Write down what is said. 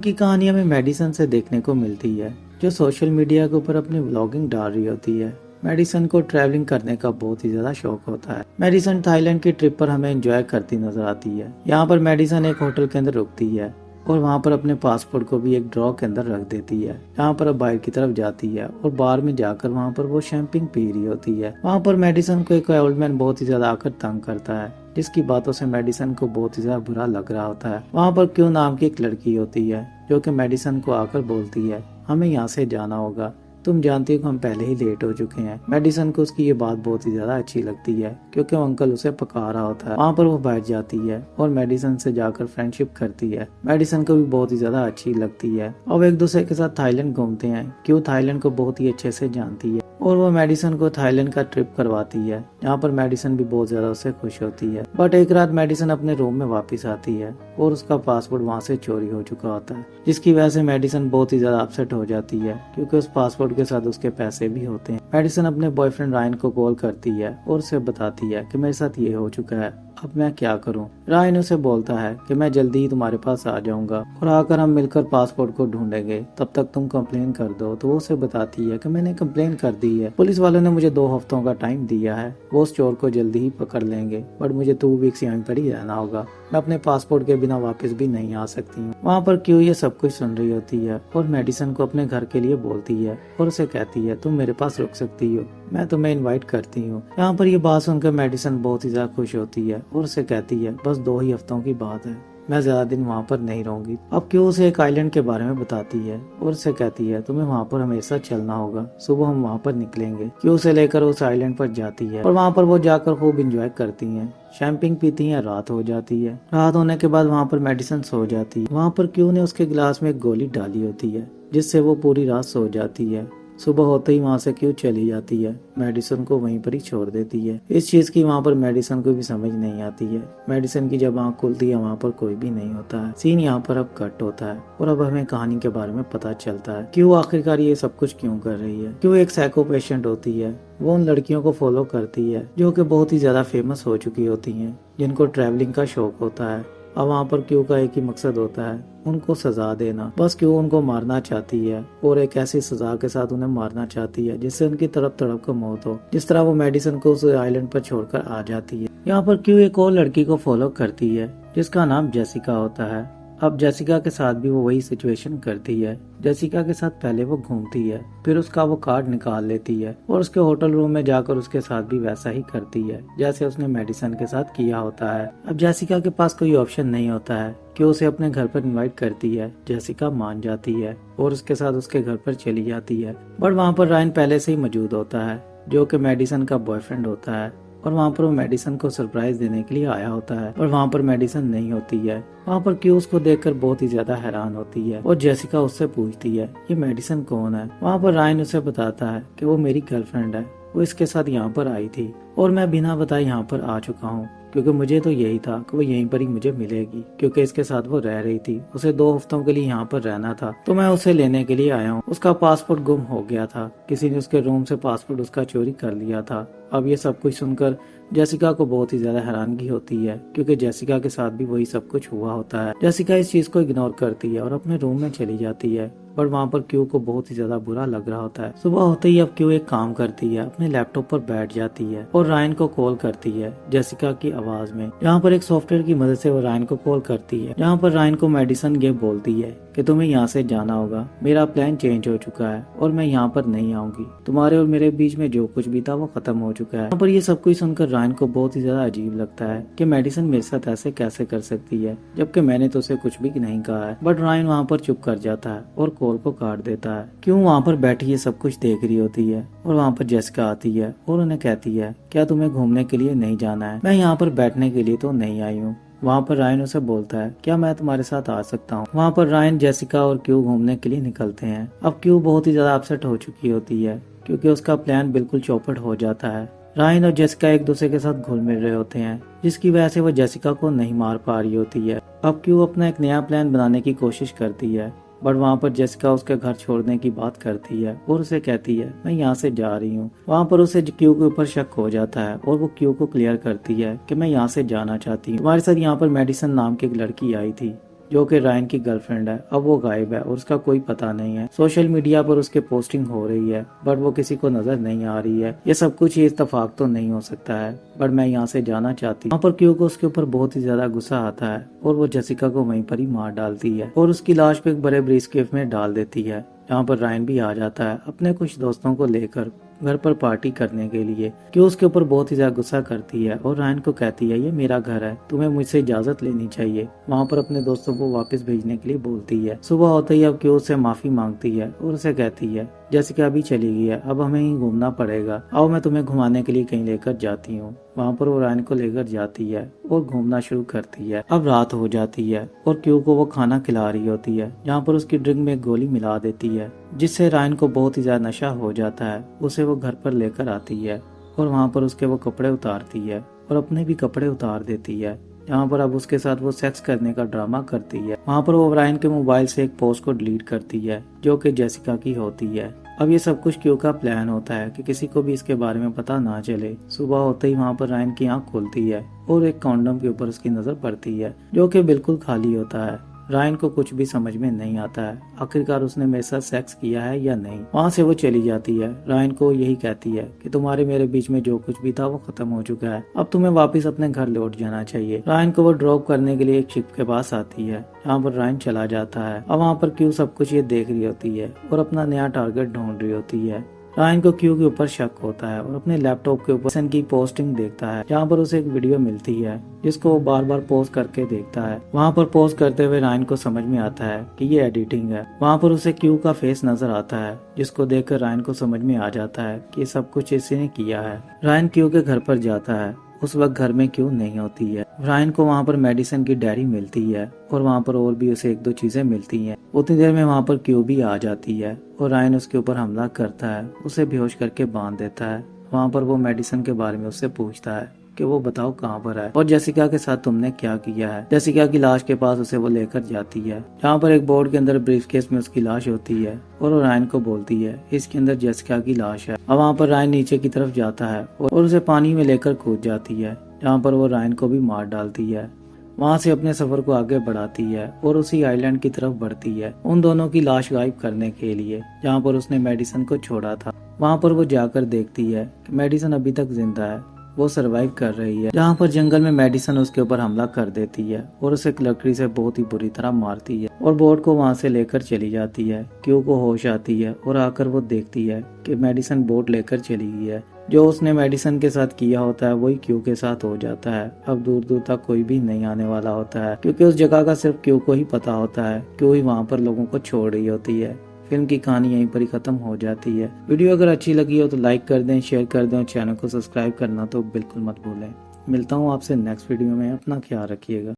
की कहानी हमें मेडिसन से देखने को मिलती है, जो सोशल मीडिया के ऊपर अपनी व्लॉगिंग डाल रही होती है। मेडिसन को ट्रैवलिंग करने का बहुत ही ज्यादा शौक होता है। मेडिसन थाईलैंड की ट्रिप पर हमें एंजॉय करती नजर आती है। यहाँ पर मेडिसन एक होटल के अंदर रुकती है और वहाँ पर अपने पासपोर्ट को भी एक ड्रॉ के अंदर रख देती है। यहाँ पर अब बाहर की तरफ जाती है और बार में जाकर वहाँ पर वो शैम्पिंग पी रही होती है। वहाँ पर मेडिसन को एक ओल्ड मैन बहुत ही ज्यादा आकर तंग करता है, जिसकी बातों से मेडिसन को बहुत ही ज्यादा बुरा लग रहा होता है। वहाँ पर क्यों नाम की एक लड़की होती है जो कि मेडिसन को आकर बोलती है, हमें यहाँ से जाना होगा, तुम जानती हो हम पहले ही लेट हो चुके हैं। मेडिसन को उसकी ये बात बहुत ही ज्यादा अच्छी लगती है क्योंकि वो अंकल उसे पका रहा होता है। वहाँ पर वो बैठ जाती है और मेडिसन से जाकर फ्रेंडशिप करती है। मेडिसन को भी बहुत ही ज्यादा अच्छी लगती है और एक दूसरे के साथ थाईलैंड घूमते हैं। क्यों थाईलैंड को बहुत ही अच्छे से जानती है और वो मेडिसन को थाईलैंड का ट्रिप करवाती है। यहाँ पर मेडिसन भी बहुत ज्यादा उससे खुश होती है। बट एक रात मेडिसन अपने रूम में वापस आती है और उसका पासपोर्ट वहाँ से चोरी हो चुका होता है, जिसकी वजह से मेडिसन बहुत ही ज्यादा अपसेट हो जाती है क्योंकि उस पासपोर्ट के साथ उसके पैसे भी होते हैं। मेडिसन अपने बॉयफ्रेंड रायन को कॉल करती है और उसे बताती है कि मेरे साथ ये हो चुका है, अब मैं क्या करूं। रायन उसे बोलता है कि मैं जल्दी ही तुम्हारे पास आ जाऊंगा और आकर हम मिलकर पासपोर्ट को ढूंढेंगे, तब तक तुम कंप्लेन कर दो। तो वो उसे बताती है कि मैंने कंप्लेन कर दी है, पुलिस वालों ने मुझे 2 हफ्तों का टाइम दिया है, वो उस चोर को जल्दी ही पकड़ लेंगे, बट मुझे 2 वीक्स यहाँ पर ही रहना होगा, मैं अपने पासपोर्ट के बिना वापस भी नहीं आ सकती हूँ। वहाँ पर क्यों ये सब कुछ सुन रही होती है और मेडिसन को अपने घर के लिए बोलती है और उसे कहती है तुम मेरे पास रुक सकती हो, मैं तुम्हें इनवाइट करती हूँ। यहाँ पर ये बात सुनकर मेडिसन बहुत ही ज्यादा खुश होती है और उसे कहती है बस 2 ही हफ्तों की बात है, मैं ज्यादा दिन वहाँ पर नहीं रहूंगी। अब क्यों उसे एक आइलैंड के बारे में बताती है और उसे कहती है तुम्हें वहाँ पर हमेशा चलना होगा, सुबह हम वहाँ पर निकलेंगे। क्यों उसे लेकर उस आइलैंड पर जाती है और वहाँ पर वो जाकर खूब इंजॉय करती हैं, शैम्पिंग पीती हैं। रात हो जाती है। रात होने के बाद वहाँ पर मेडिसन सो जाती है। वहाँ पर क्यों ने उसके गिलास में एक गोली डाली होती है जिससे वो पूरी रात सो जाती है। सुबह होते ही वहाँ से क्यों चली जाती है, मेडिसन को वहीं पर ही छोड़ देती है। इस चीज की वहाँ पर मेडिसन को भी समझ नहीं आती है। मेडिसन की जब आँख खुलती है वहाँ पर कोई भी नहीं होता है। सीन यहाँ पर अब कट होता है और अब हमें कहानी के बारे में पता चलता है कि वो आखिरकार ये सब कुछ क्यों कर रही है। क्यों एक साइको पेशेंट होती है, वो उन लड़कियों को फॉलो करती है जो कि बहुत ही ज्यादा फेमस हो चुकी होती हैं, जिनको ट्रैवलिंग का शौक होता है। अब वहाँ पर क्यों का एक ही मकसद होता है, उनको सजा देना। बस क्यों उनको मारना चाहती है और एक ऐसी सजा के साथ उन्हें मारना चाहती है जिससे उनकी तड़प तड़प कर मौत हो, जिस तरह वो मेडिसन को उस आइलैंड पर छोड़कर आ जाती है। यहाँ पर क्यों एक और लड़की को फॉलो करती है जिसका नाम जेसिका होता है। अब जेसिका के साथ भी वो वही सिचुएशन करती है। जेसिका के साथ पहले वो घूमती है, फिर उसका वो कार्ड निकाल लेती है और उसके होटल रूम में जाकर उसके साथ भी वैसा ही करती है जैसे उसने मेडिसन के साथ किया होता है। अब जेसिका के पास कोई ऑप्शन नहीं होता है कि उसे अपने घर पर इनवाइट करती है। जेसिका मान जाती है और उसके साथ उसके घर पर चली जाती है। बट वहाँ पर रायन पहले से ही मौजूद होता है जो कि मेडिसन का बॉयफ्रेंड होता है और वहाँ पर वो मेडिसन को सरप्राइज देने के लिए आया होता है और वहाँ पर मेडिसन नहीं होती है। वहाँ पर क्यों उसको देखकर बहुत ही ज्यादा हैरान होती है और जेसिका उससे पूछती है ये मेडिसन कौन है। वहाँ पर रायन उसे बताता है कि वो मेरी गर्लफ्रेंड है, वो इसके साथ यहाँ पर आई थी और मैं बिना बताए यहाँ पर आ चुका हूँ क्योंकि मुझे तो यही था कि वो यहीं पर ही मुझे मिलेगी, क्योंकि इसके साथ वो रह रही थी, उसे 2 हफ्तों के लिए यहाँ पर रहना था, तो मैं उसे लेने के लिए आया हूँ। उसका पासपोर्ट गुम हो गया था, किसी ने उसके रूम से पासपोर्ट उसका चोरी कर लिया था। अब ये सब कुछ सुनकर जेसिका को बहुत ही ज्यादा हैरानगी होती है क्योंकि जेसिका के साथ भी वही सब कुछ हुआ होता है। जेसिका इस चीज को इग्नोर करती है और अपने रूम में चली जाती है, पर वहाँ पर क्यू को बहुत ही ज्यादा बुरा लग रहा होता है। सुबह होते ही अब क्यू एक काम करती है, अपने लैपटॉप पर बैठ जाती है और रायन को कॉल करती है जेसिका की आवाज में। यहाँ पर एक सॉफ्टवेयर की मदद से वो रायन को कॉल करती है। यहाँ पर रायन को मेडिसन ये बोलती है कि तुम्हें यहाँ से जाना होगा, मेरा प्लान चेंज हो चुका है और मैं यहाँ पर नहीं आऊंगी, तुम्हारे और मेरे बीच में जो कुछ भी था वो खत्म हो चुका है। यहाँ पर ये सब कुछ सुनकर रायन को बहुत ही ज्यादा अजीब लगता है कि मेडिसन मेरे साथ ऐसे कैसे कर सकती है जबकि मैंने तो उसे कुछ भी नहीं कहा है। बट रायन वहाँ पर चुप कर जाता है और कॉल को काट देता है। क्यों वहाँ पर बैठी ये सब कुछ देख रही होती है और वहाँ पर जेसिका आती है और उन्हें कहती है क्या तुम्हें घूमने के लिए नहीं जाना है, मैं यहाँ पर बैठने के लिए तो नहीं आई हूँ। वहाँ पर रायन उसे बोलता है क्या मैं तुम्हारे साथ आ सकता हूँ। वहाँ पर रायन, जेसिका और क्यू घूमने के लिए निकलते हैं। अब क्यू बहुत ही ज्यादा अपसेट हो चुकी होती है क्योंकि उसका प्लान बिल्कुल चौपट हो जाता है। रायन और जेसिका एक दूसरे के साथ घुल मिल रहे होते हैं जिसकी वजह से वो जेसिका को नहीं मार पा रही होती है। अब क्यू अपना एक नया प्लान बनाने की कोशिश करती है, बट वहाँ पर जेसिका उसके घर छोड़ने की बात करती है और उसे कहती है मैं यहाँ से जा रही हूँ। वहाँ पर उसे क्यू के ऊपर शक हो जाता है और वो क्यू को क्लियर करती है कि मैं यहाँ से जाना चाहती हूँ, तुम्हारे साथ यहाँ पर मेडिसन नाम की एक लड़की आई थी जो कि रायन की गर्लफ्रेंड है, अब वो गायब है और उसका कोई पता नहीं है। सोशल मीडिया पर उसके पोस्टिंग हो रही है बट वो किसी को नजर नहीं आ रही है। ये सब कुछ इत्तेफाक तो नहीं हो सकता है, बट मैं यहाँ से जाना चाहती हूँ। वहाँ पर क्यू को उसके ऊपर बहुत ही ज्यादा गुस्सा आता है और वो जेसिका को वहीं पर ही मार डालती है और उसकी लाश को एक बड़े ब्रीफकेस में डाल देती है। यहाँ पर रायन भी आ जाता है अपने कुछ दोस्तों को लेकर घर पर पार्टी करने के लिए। क्यों उसके ऊपर बहुत ही ज्यादा गुस्सा करती है और रायन को कहती है ये मेरा घर है, तुम्हें मुझसे इजाजत लेनी चाहिए। वहाँ पर अपने दोस्तों को वापस भेजने के लिए बोलती है। सुबह होते ही अब क्यों उससे माफी मांगती है और उसे कहती है जेसिका अभी चली गई है, अब हमें ही घूमना पड़ेगा, आओ मैं तुम्हें घुमाने के लिए कहीं लेकर जाती हूँ। वहाँ पर वो रायन को लेकर जाती है और घूमना शुरू करती है। अब रात हो जाती है और क्यू को वो खाना खिला रही होती है, जहाँ पर उसकी ड्रिंक में एक गोली मिला देती है जिससे रायन को बहुत ही ज्यादा नशा हो जाता है। उसे वो घर पर लेकर आती है और वहाँ पर उसके वो कपड़े उतारती है और अपने भी कपड़े उतार देती है। यहाँ पर अब उसके साथ वो सेक्स करने का ड्रामा करती है। वहाँ पर वो रायन के मोबाइल से एक पोस्ट को डिलीट करती है जो कि जेसिका की होती है। अब ये सब कुछ क्यू का प्लान होता है कि किसी को भी इसके बारे में पता ना चले। सुबह होते ही वहाँ पर रायन की आंख खुलती है और एक कॉन्डम के ऊपर उसकी नजर पड़ती है जो कि बिल्कुल खाली होता है। रायन को कुछ भी समझ में नहीं आता है आखिरकार उसने मेरे साथ सेक्स किया है या नहीं। वहाँ से वो चली जाती है। रायन को यही कहती है कि तुम्हारे मेरे बीच में जो कुछ भी था वो खत्म हो चुका है, अब तुम्हें वापस अपने घर लौट जाना चाहिए। रायन को वो ड्रॉप करने के लिए एक शिप के पास आती है। यहाँ पर रायन चला जाता है। अब वहाँ पर क्यू सब कुछ ये देख रही होती है और अपना नया टारगेट ढूंढ रही होती है। रायन को क्यू के ऊपर शक होता है और अपने लैपटॉप के ऊपर सन की पोस्टिंग देखता है जहाँ पर उसे एक वीडियो मिलती है जिसको वो बार बार पोस्ट करके देखता है। वहाँ पर पोस्ट करते हुए रायन को समझ में आता है कि ये एडिटिंग है। वहाँ पर उसे क्यू का फेस नजर आता है जिसको देखकर रायन को समझ में आ जाता है कि सब कुछ इसी ने किया है। रायन क्यू के घर पर जाता है। उस वक्त घर में क्यू नहीं होती है। रायन को वहाँ पर मेडिसिन की डायरी मिलती है और वहाँ पर और भी उसे एक दो चीजें मिलती हैं। उतनी देर में वहाँ पर क्यू भी आ जाती है और रायन उसके ऊपर हमला करता है, उसे बेहोश करके बांध देता है। वहाँ पर वो मेडिसिन के बारे में उससे पूछता है कि वो बताओ कहाँ पर है और जेसिका के साथ तुमने क्या किया है। जेसिका की लाश के पास उसे वो लेकर जाती है जहाँ पर एक बोर्ड के अंदर ब्रीफकेस में उसकी लाश होती है और वो रायन को बोलती है इसके अंदर जेसिका की लाश है। अब वहाँ पर रायन नीचे की तरफ जाता है और उसे पानी में लेकर कूद जाती है जहाँ पर वो रायन को भी मार डालती है। वहाँ से अपने सफर को आगे बढ़ाती है और उसी आइलैंड की तरफ बढ़ती है उन दोनों की लाश गायब करने के लिए जहाँ पर उसने मेडिसिन को छोड़ा था। वहाँ पर वो जाकर देखती है कि मेडिसिन अभी तक जिंदा है, वो सरवाइव कर रही है। जहाँ पर जंगल में मेडिसिन उसके ऊपर हमला कर देती है और उसे लकड़ी से बहुत ही बुरी तरह मारती है और बोट को वहाँ से लेकर चली जाती है। क्यू को होश आती है और आकर वो देखती है कि मेडिसिन बोट लेकर चली गई है। जो उसने मेडिसिन के साथ किया होता है वही क्यू के साथ हो जाता है। अब दूर दूर तक कोई भी नहीं आने वाला होता है क्योंकि उस जगह का सिर्फ क्यू को ही पता होता है। क्यू ही वहाँ पर लोगों को छोड़ रही होती है। फिल्म की कहानी यहीं पर ही खत्म हो जाती है। वीडियो अगर अच्छी लगी हो तो लाइक कर दें, शेयर कर दें और चैनल को सब्सक्राइब करना तो बिल्कुल मत भूलें। मिलता हूँ आपसे नेक्स्ट वीडियो में। अपना ख्याल रखिएगा।